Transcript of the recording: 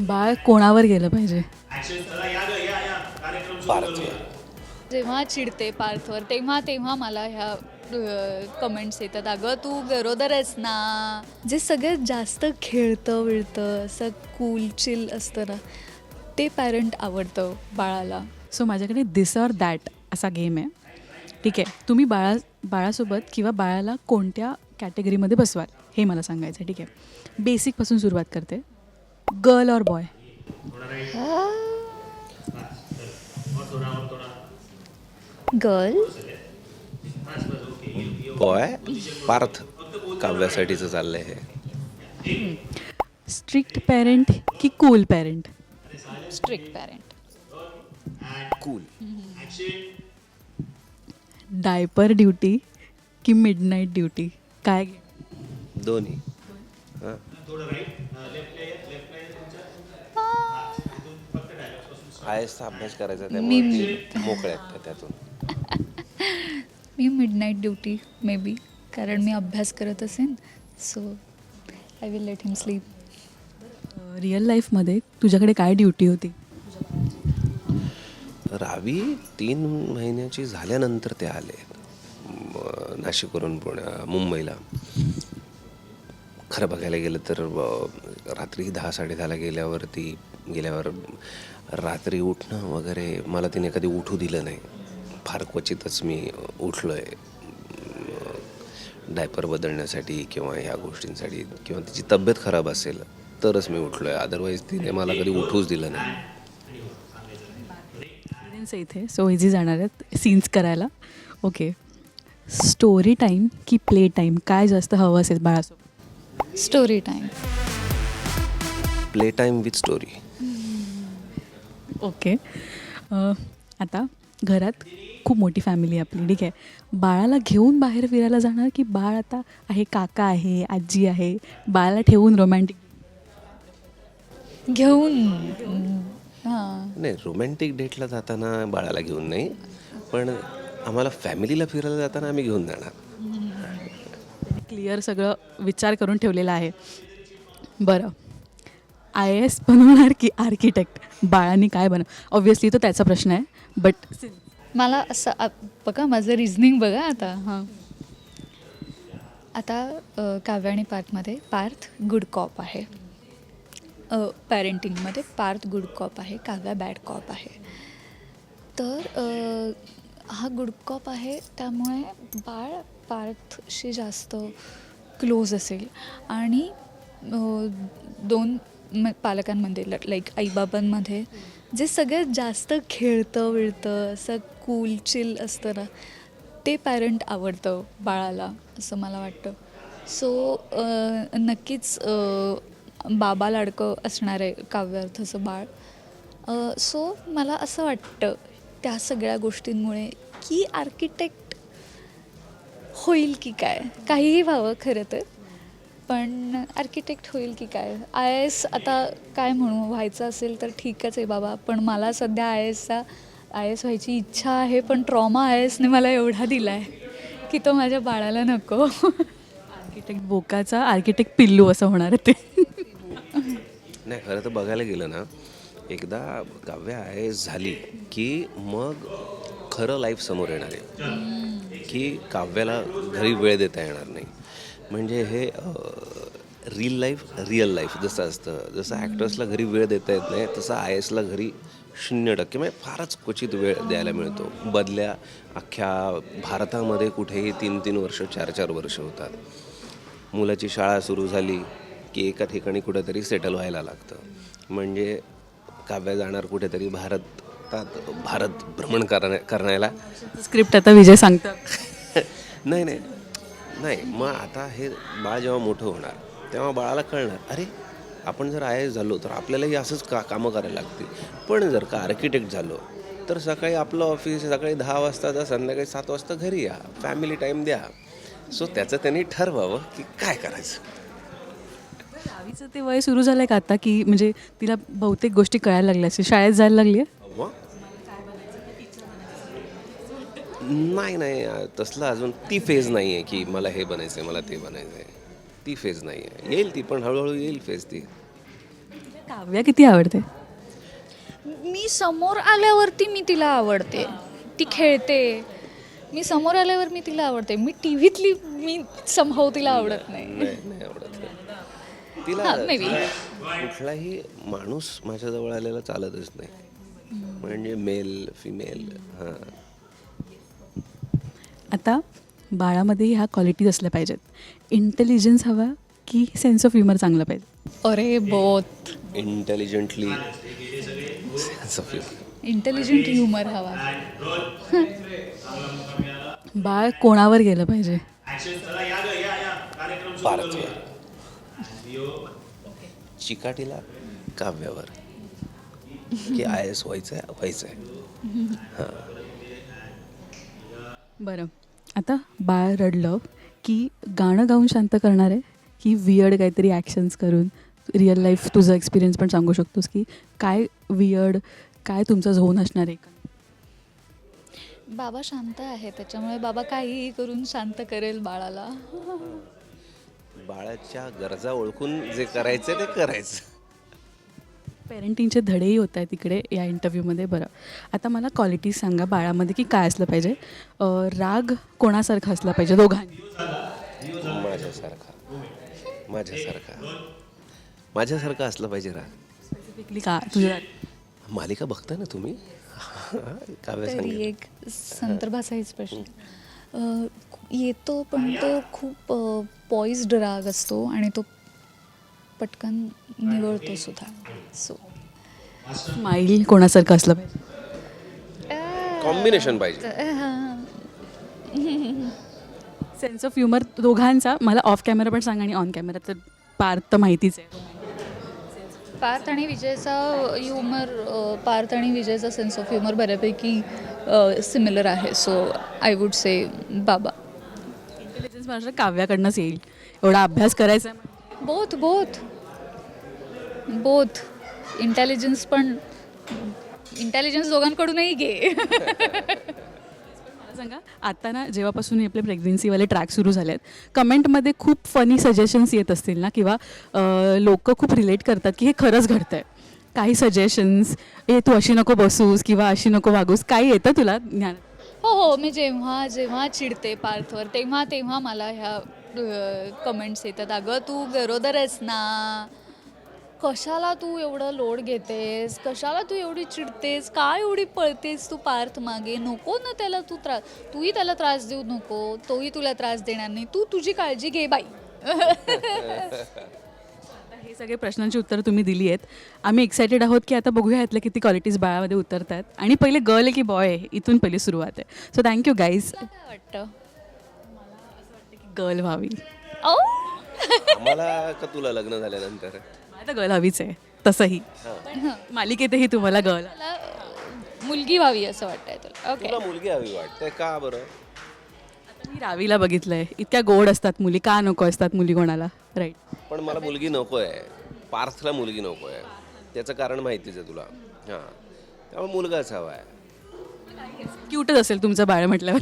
बाळ कोणावर गेलं पाहिजे? पार्थवर. जेव्हा चिडते पार्थवर तेव्हा तेव्हा मला ह्या कमेंट्स येतात, अगं तू गरोदर आहेस ना. जे सगळ्यात जास्त खेळतं विळतं असं कूल चिल असतं ना, ते पॅरेंट आवडतं बाळाला. सो माझ्याकडे दिस ऑर दॅट असा गेम आहे. ठीक आहे, तुम्ही बाळासोबत किंवा बाळाला कोणत्या कॅटेगरीमध्ये बसवाल हे मला सांगायचं आहे. ठीक आहे, बेसिकपासून सुरुवात करते. गर्ल और बॉय? गर्ल. बॉय. पार्थ. काव्यासाठीचं चाललंय हे. स्ट्रिक्ट पॅरेंट की cool parent? Strict parent. Cool. Diaper duty की मिडनाईट ड्युटी? काय? दोन्ही. हां. आयएसचा अभ्यास करायचा त्यामुळे ती मोकळ्या आहेत त्यातून. मी मिडनाईट ड्युटी मे बी, कारण मी अभ्यास करत असेन, so I will let him sleep. Real लाईफमध्ये तुझ्याकडे काय ड्युटी होती? रावी 3 महिन्याची झाल्यानंतर ते आले नाशिकवरून मुंबईला. खरं बघायला गेलं तर रात्री 10-10:30ला गेल्यावर रात्री उठणं वगैरे मला तिने कधी उठू दिलं नाही. फार क्वचितच मी उठलो आहे डायपर बदलण्यासाठी किंवा ह्या गोष्टींसाठी, किंवा तिची तब्येत खराब असेल तरच मी उठलो आहे. अदरवाईज तिने मला कधी उठूच दिलं नाही. एक्सपिरियन्स आहे इथे, सो इझी जाणार आहेत सीन्स करायला. ओके, स्टोरी टाईम की प्ले टाईम, काय जास्त हवं असेल बाळासोबत? Story time. Play time with story. Okay, आता घरात खूप मोठी फॅमिली आहे आपली. ठीक आहे, बाळाला घेऊन बाहेर फिरायला जाणार की बाळ आता आहे, काका आहे, आजी आहे, बाळाला ठेवून रोमॅन्टिक? घेऊन. हां. नाही, रोमॅन्टिक डेटला जाताना बाळाला घेऊन नाही, पण आम्हाला फॅमिलीला फिरायला जाताना आम्ही घेऊन जाणार. क्लिअर सगळं विचार करून ठेवलेला आहे. बरं, IAS बनवणार की आर्किटेक्ट? बाळांनी काय ऑब्व्हियसली तो त्याचा प्रश्न आहे, बट मला असं बघा, माझं रिझनिंग बघा आता. हां, आता काव्य आणि पार्थमध्ये पार्थ गुड कॉप आहे. पॅरेंटिंगमध्ये पार्थ गुड कॉप आहे, काव्या बॅड कॉप आहे. तर हा गुड कॉप आहे, त्यामुळे बाळ पार्थशी जास्त क्लोज असेल. आणि दोन पालकांमध्ये लाईक आईबाबांमध्ये जे सगळ्यात जास्त खेळतं विळतं असं कूल चिल असतं ना, ते पॅरेंट आवडतं बाळाला असं मला वाटतं. सो नक्कीच बाबा लाडकं असणार आहे काव्यार्थचं बाळ. सो मला असं वाटतं त्या सगळ्या गोष्टींमुळे की आर्किटेक्ट होईल की काय, काहीही व्हावं खरं तर, पण आर्किटेक्ट होईल की काय. IAS आता काय म्हणू, व्हायचं असेल तर ठीकच आहे बाबा, पण मला सध्या IAS व्हायची इच्छा आहे, पण ट्रॉमा IASने मला एवढा दिला आहे की तो माझ्या बाळाला नको. आर्किटेक्ट बोकाचा आर्किटेक्ट पिल्लू असं होणार आहे ते. नाही, खरं तर बघायला गेलं ना, एकदा काव्य IAS झाली की मग खरं लाईफ समोर येणार आहे की काव्याला घरी वेळ देता येणार नाही. म्हणजे हे रिअल लाईफ जसं असतं, जसं ॲक्टर्सला घरी वेळ देता येत नाही, तसं IASला घरी 0% म्हणजे फारच क्वचित वेळ द्यायला मिळतो. बदल्या अख्ख्या भारतामध्ये कुठेही 3-3 वर्ष 4-4 वर्ष होतात. मुलाची शाळा सुरू झाली की एका ठिकाणी कुठेतरी सेटल व्हायला लागतं. म्हणजे काव्य जाणार कुठेतरी भारत भ्रमण करण्याला. स्क्रिप्ट आता विजय सांगतात. नाही, मग आता हे बाळ जेव्हा मोठं होणार तेव्हा बाळाला कळणार, अरे आपण जर IAS झालो तर आपल्यालाही असंच कामं करायला लागतील. पण जर का आर्किटेक्ट झालो तर सकाळी आपलं ऑफिस, सकाळी 10 वाजता तर संध्याकाळी 7 वाजता घरी या, फॅमिली टाईम द्या. सो त्याचं त्यांनी ठरवावं की काय करायचं. रावीचं ते वय सुरू झालं आहे का आता, की म्हणजे तिला बहुतेक गोष्टी कळायला लागल्या असेल, शाळेत जायला लागली आहे? नाही, तसलं अजून ती फेज नाही आहे की मला हे बनायचं आहे, मला ते बनायचं आहे. ती फेज नाही आहे. येईल ती, पण हळूहळू येईल फेज ती. काव्या किती आवडते? मी समोर आल्यावरती मी तिला आवडते, ती खेळते. मी समोर आल्यावर मी तिला आवडते. मी टी व्हीतली मी समहाव तिला आवडत नाही. नाही आवडत तिला. हां, maybe. कुठलाही माणूस माझ्याजवळ आलेला चालतच नाही, म्हणजे मेल फिमेल. हां, आता बाळामध्ये ह्या क्वालिटीज असल्या पाहिजेत. इंटेलिजन्स हवा की सेन्स ऑफ ह्युमर चांगलं पाहिजे? अरे both. Intelligently sense of intelligent humour हवा. बाळ कोणावर गेलं पाहिजे? पार्थवर, चिकाटीला, काव्यावर, की IAS व्हायचंय. बरं, आता बाळ रडलं की गाणं गाऊन शांत करणार आहे की वियर्ड काहीतरी ॲक्शन्स करून? रिअल लाईफ तुझा एक्सपिरियन्स पण सांगू शकतोस की काय वियर्ड, काय तुमचा झोन असणार आहे? बाबा शांत आहे, त्याच्यामुळे बाबा काहीही करून शांत करेल बाळाला. बाळाच्या गरजा ओळखून जे करायचं ते करायचं. पेरेंटिंगचे धडेही होत आहेत तिकडे या इंटरव्ह्यूमध्ये. बरं, आता मला क्वालिटीज सांगा बाळामध्ये की काय असलं पाहिजे. राग कोणासारखा असला पाहिजे दोघांनी? माझ्यासारखा असलं पाहिजे. राग स्पेसिफिकली का तुझ्या? मालिका बघता ना तुम्ही? काव्य तरी सांगेल. एक संदर्भाचाहीच प्रश्न येतो, पण तो खूप पॉइज्ड राग असतो आणि तो पटकन निवळतो सुद्धा. सो स्माईल कोणासारखं असलं पाहिजे? कॉम्बिनेशन पाहिजे. सेन्स ऑफ ह्युमर दोघांचा मला ऑफ कॅमेरा पण सांग आणि ऑन कॅमेरा तर पार्थ तर माहितीच आहे. पार्थ आणि विजयचा सेन्स ऑफ ह्युमर बऱ्यापैकी सिमिलर आहे. सो आय वुड से बाबा. इंटेलिजन्स माझ्या काव्याकडनंच येईल, एवढा अभ्यास करायचा आहे. बोथ इंटेलिजन्स दोघांकडूनही घे. मला सांगा, आता ना जेव्हापासून आपले प्रेग्नन्सीवाले ट्रॅक सुरू झाले आहेत, कमेंटमध्ये खूप फनी सजेशन्स येत असतील ना, किंवा लोक खूप रिलेट करतात की हे खरंच घडतं आहे. काही सजेशन्स, तू अशी नको बसूस किंवा अशी नको वागूस, काही येतं तुला ज्ञान? हो, मी जेव्हा चिडते पार्थवर तेव्हा मला ह्या कमेंट्स येतात. अगं तू गरोदर आहेस ना, कशाला तू एवढं लोड घेतेस, कशाला तू एवढी चिडतेस, काय एवढी पळतेस तू पार्थ मागे, नको ना त्याला तूही त्याला त्रास देऊ नको, तोही तुला त्रास देणार नाही, तू तुझी काळजी घे बाई. हे सगळे प्रश्नांची उत्तरं तुम्ही दिली आहेत. आम्ही एक्सायटेड आहोत की आता बघूया यातल्या किती क्वालिटीज बाळामध्ये उतरत आहेत. आणि पहिले गर्ल आहे की बॉय आहे, इथून पहिली सुरुवात आहे. So thank you guys. काय वाटतं? गर्ल व्हावी. ओ आम्हाला का तुला लग्न झाल्यानंतर? मला तर गर्ल हवीच आहे तसंही. मालिकेतही तुम्हाला गर्ल. मला मुलगी व्हावी असं वाटतंय तुला? ओके. तुला मुलगी हवी वाटते का बरं? मी रावीला बघितलंय, इतक्या गोड असतात मुली, का नको असतात मुली कोणाला? राईट. पण मला मुलगी नको आहे. पार्थला मुलगी नको आहे. त्याचं कारण माहितीच आहे तुला. हां, त्यामुळे मुलगाच हवा आहे. क्यूटच असेल तुमचं बाळ म्हटल्यावर.